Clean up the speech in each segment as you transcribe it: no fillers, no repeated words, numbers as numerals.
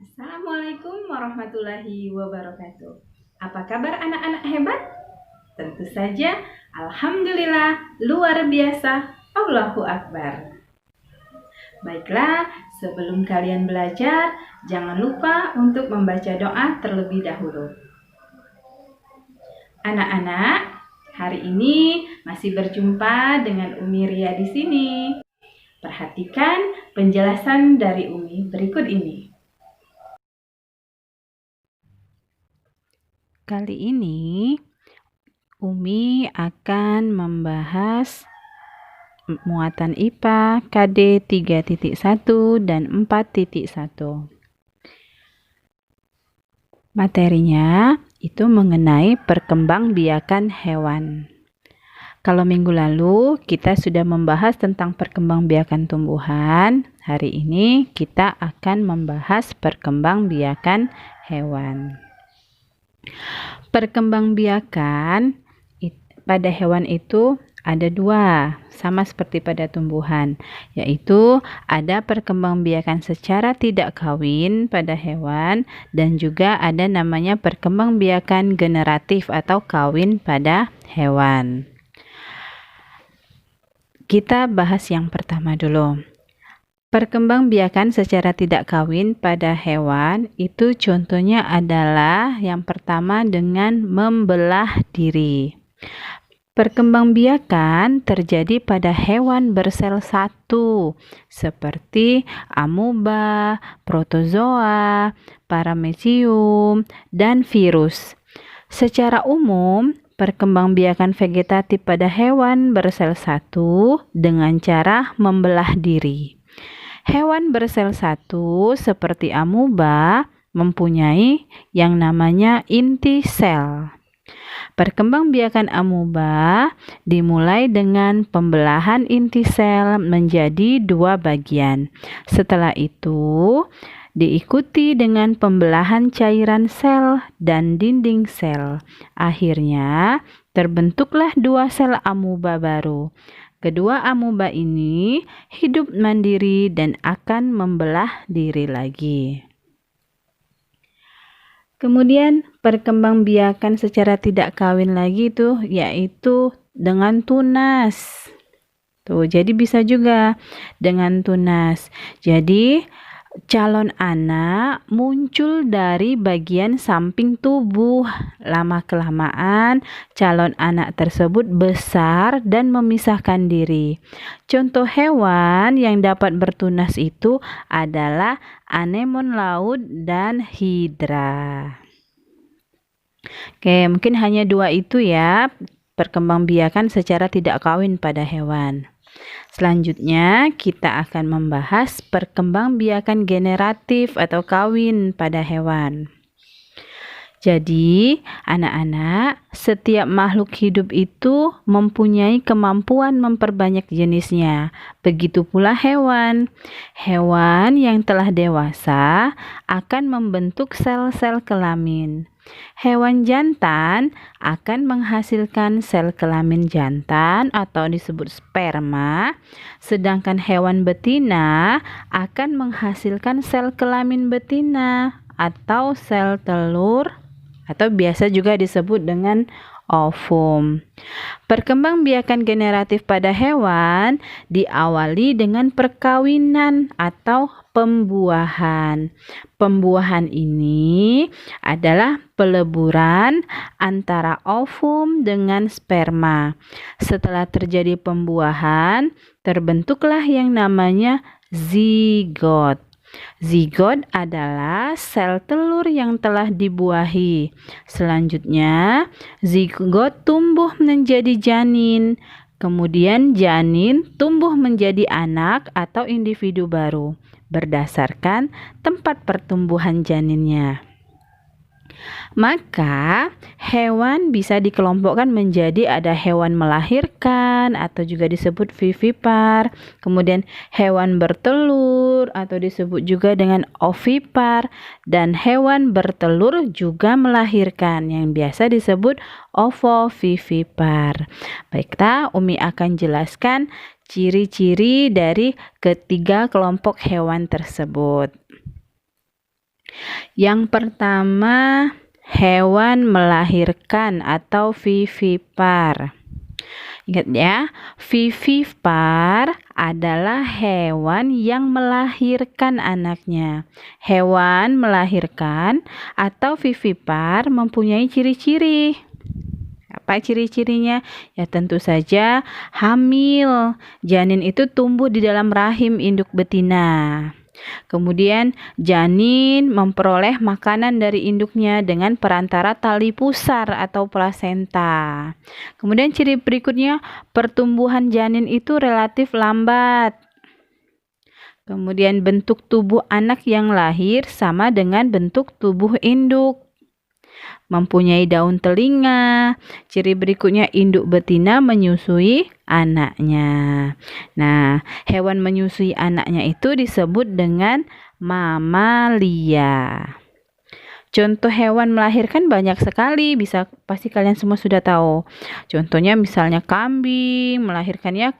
Assalamualaikum warahmatullahi wabarakatuh. Apa kabar anak-anak hebat? Tentu saja, alhamdulillah, luar biasa, Allahu Akbar. Baiklah, sebelum kalian belajar, jangan lupa untuk membaca doa terlebih dahulu. Anak-anak, hari ini masih berjumpa dengan Umi Ria di sini. Perhatikan penjelasan dari Umi berikut ini. Kali ini Umi akan membahas muatan IPA KD 3.1 dan 4.1. Materinya itu mengenai perkembangbiakan hewan. Kalau minggu lalu kita sudah membahas tentang perkembangbiakan tumbuhan, hari ini kita akan membahas perkembangbiakan hewan. Perkembangbiakan pada hewan itu ada dua, sama seperti pada tumbuhan, yaitu ada perkembangbiakan secara tidak kawin pada hewan dan juga ada namanya perkembangbiakan generatif atau kawin pada hewan. Kita bahas yang pertama dulu. Perkembangbiakan secara tidak kawin pada hewan itu contohnya adalah yang pertama dengan membelah diri. Perkembangbiakan terjadi pada hewan bersel satu seperti amoeba, protozoa, paramecium, dan virus. Secara umum, perkembangbiakan vegetatif pada hewan bersel satu dengan cara membelah diri. Hewan bersel satu seperti amoeba mempunyai yang namanya inti sel. Perkembangbiakan amoeba dimulai dengan pembelahan inti sel menjadi dua bagian. Setelah itu diikuti dengan pembelahan cairan sel dan dinding sel. Akhirnya terbentuklah dua sel amoeba baru. Kedua amoeba ini hidup mandiri dan akan membelah diri lagi. Kemudian perkembangbiakan secara tidak kawin lagi tuh yaitu dengan tunas. Jadi bisa juga dengan tunas. Jadi calon anak muncul dari bagian samping tubuh. Lama-kelamaan calon anak tersebut besar dan memisahkan diri. Contoh hewan yang dapat bertunas itu adalah anemon laut dan hidra. Oke, mungkin hanya dua itu ya, perkembangbiakan secara tidak kawin pada hewan. Selanjutnya, kita akan membahas perkembangbiakan generatif atau kawin pada hewan. Jadi, anak-anak, setiap makhluk hidup itu mempunyai kemampuan memperbanyak jenisnya. Begitu pula hewan. Hewan yang telah dewasa akan membentuk sel-sel kelamin. Hewan jantan akan menghasilkan sel kelamin jantan atau disebut sperma, sedangkan hewan betina akan menghasilkan sel kelamin betina atau sel telur atau biasa juga disebut dengan ovum. Perkembangbiakan generatif pada hewan diawali dengan perkawinan atau pembuahan. Pembuahan ini adalah peleburan antara ovum dengan sperma. Setelah terjadi pembuahan, terbentuklah yang namanya zigot. Zigot adalah sel telur yang telah dibuahi. Selanjutnya, zigot tumbuh menjadi janin. Kemudian janin tumbuh menjadi anak atau individu baru berdasarkan tempat pertumbuhan janinnya. Maka hewan bisa dikelompokkan menjadi ada hewan melahirkan atau juga disebut vivipar, kemudian hewan bertelur atau disebut juga dengan ovipar, dan hewan bertelur juga melahirkan yang biasa disebut ovovivipar. Baiklah, Umi akan jelaskan ciri-ciri dari ketiga kelompok hewan tersebut. Yang pertama, hewan melahirkan atau vivipar. Ingat ya, vivipar adalah hewan yang melahirkan anaknya. Hewan melahirkan atau vivipar mempunyai ciri-ciri. Apa ciri-cirinya? Ya tentu saja hamil. Janin itu tumbuh di dalam rahim induk betina. Kemudian janin memperoleh makanan dari induknya dengan perantara tali pusar atau plasenta. Kemudian ciri berikutnya, pertumbuhan janin itu relatif lambat. Kemudian bentuk tubuh anak yang lahir sama dengan bentuk tubuh induk. Mempunyai daun telinga. Ciri berikutnya, induk betina menyusui anaknya. Nah, hewan menyusui anaknya itu disebut dengan mamalia. Contoh hewan melahirkan banyak sekali, pasti kalian semua sudah tahu. Contohnya misalnya kambing, melahirkannya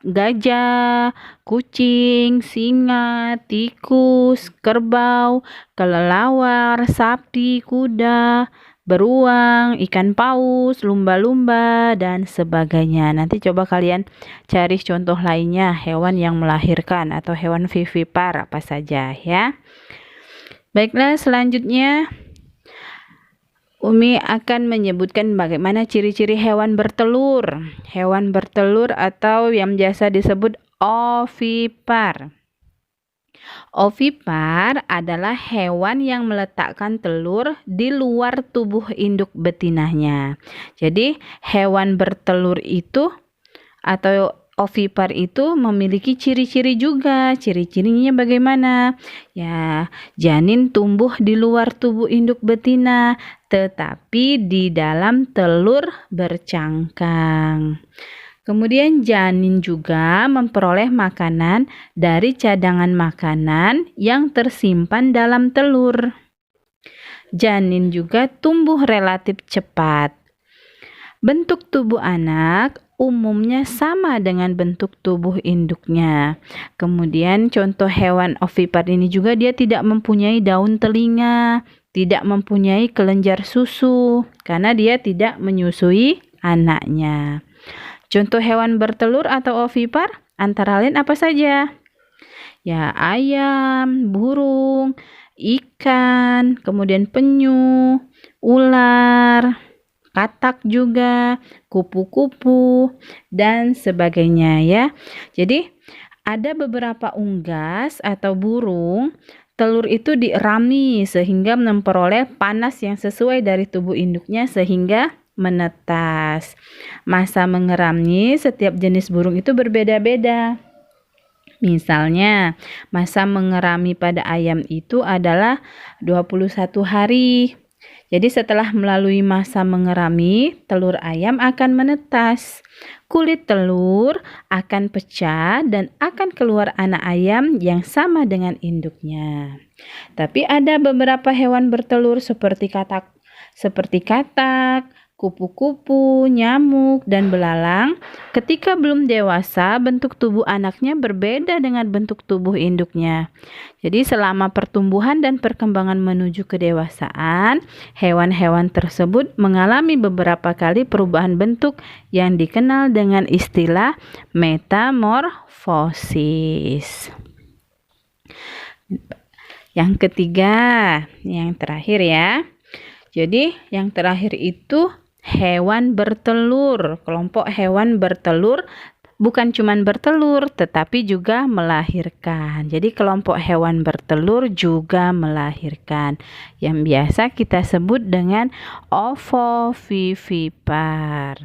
gajah, kucing, singa, tikus, kerbau, kelelawar, sapi, kuda, beruang, ikan paus, lumba-lumba, dan sebagainya. Nanti coba kalian cari contoh lainnya, hewan yang melahirkan atau hewan vivipar apa saja ya. Baiklah, selanjutnya Umi akan menyebutkan bagaimana ciri-ciri hewan bertelur. Hewan bertelur atau yang biasa disebut ovipar. Ovipar adalah hewan yang meletakkan telur di luar tubuh induk betinanya. Jadi hewan bertelur itu atau ovipar itu memiliki ciri-ciri juga. Ciri-cirinya bagaimana? Ya, janin tumbuh di luar tubuh induk betina, tetapi di dalam telur bercangkang. Kemudian janin juga memperoleh makanan dari cadangan makanan yang tersimpan dalam telur. Janin juga tumbuh relatif cepat. Bentuk tubuh anak umumnya sama dengan bentuk tubuh induknya. Kemudian contoh hewan ovipar ini juga dia tidak mempunyai daun telinga, tidak mempunyai kelenjar susu karena dia tidak menyusui anaknya. Contoh hewan bertelur atau ovipar antara lain apa saja? Ya, ayam, burung, ikan, kemudian penyu, ular, katak juga, kupu-kupu, dan sebagainya ya. Jadi ada beberapa unggas atau burung, telur itu dirami sehingga memperoleh panas yang sesuai dari tubuh induknya sehingga menetas. Masa mengeramnya setiap jenis burung itu berbeda-beda. Misalnya, masa mengerami pada ayam itu adalah 21 hari. Jadi setelah melalui masa mengerami, telur ayam akan menetas. Kulit telur akan pecah dan akan keluar anak ayam yang sama dengan induknya. Tapi ada beberapa hewan bertelur seperti katak, kupu-kupu, nyamuk, dan belalang. Ketika belum dewasa, bentuk tubuh anaknya berbeda dengan bentuk tubuh induknya. Jadi selama pertumbuhan dan perkembangan menuju kedewasaan, hewan-hewan tersebut mengalami beberapa kali perubahan bentuk yang dikenal dengan istilah metamorfosis. Yang ketiga, yang terakhir ya. Jadi yang terakhir itu hewan bertelur. Kelompok hewan bertelur bukan cuma bertelur tetapi juga melahirkan. Jadi kelompok hewan bertelur juga melahirkan yang biasa kita sebut dengan ovovivipar.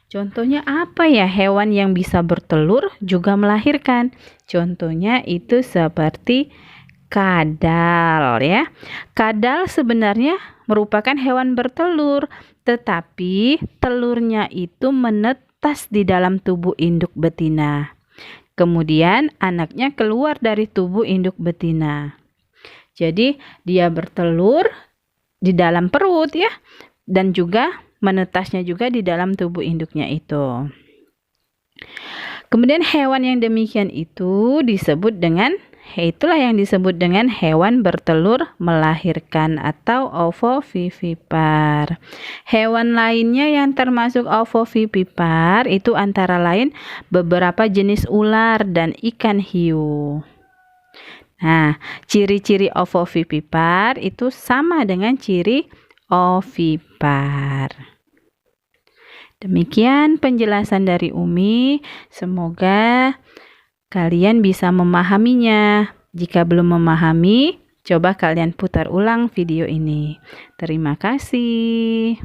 Contohnya apa ya hewan yang bisa bertelur juga melahirkan? Contohnya itu seperti kadal ya. Kadal sebenarnya merupakan hewan bertelur, tetapi telurnya itu menetas di dalam tubuh induk betina. Kemudian anaknya keluar dari tubuh induk betina. Jadi dia bertelur di dalam perut ya, dan juga menetasnya juga di dalam tubuh induknya itu. Kemudian hewan yang demikian itu disebut dengan itulah yang disebut dengan hewan bertelur melahirkan atau ovovivipar. Hewan lainnya yang termasuk ovovivipar itu antara lain beberapa jenis ular dan ikan hiu. Nah, ciri-ciri ovovivipar itu sama dengan ciri ovipar. Demikian penjelasan dari Umi. Semoga kalian bisa memahaminya. Jika belum memahami, coba kalian putar ulang video ini. Terima kasih.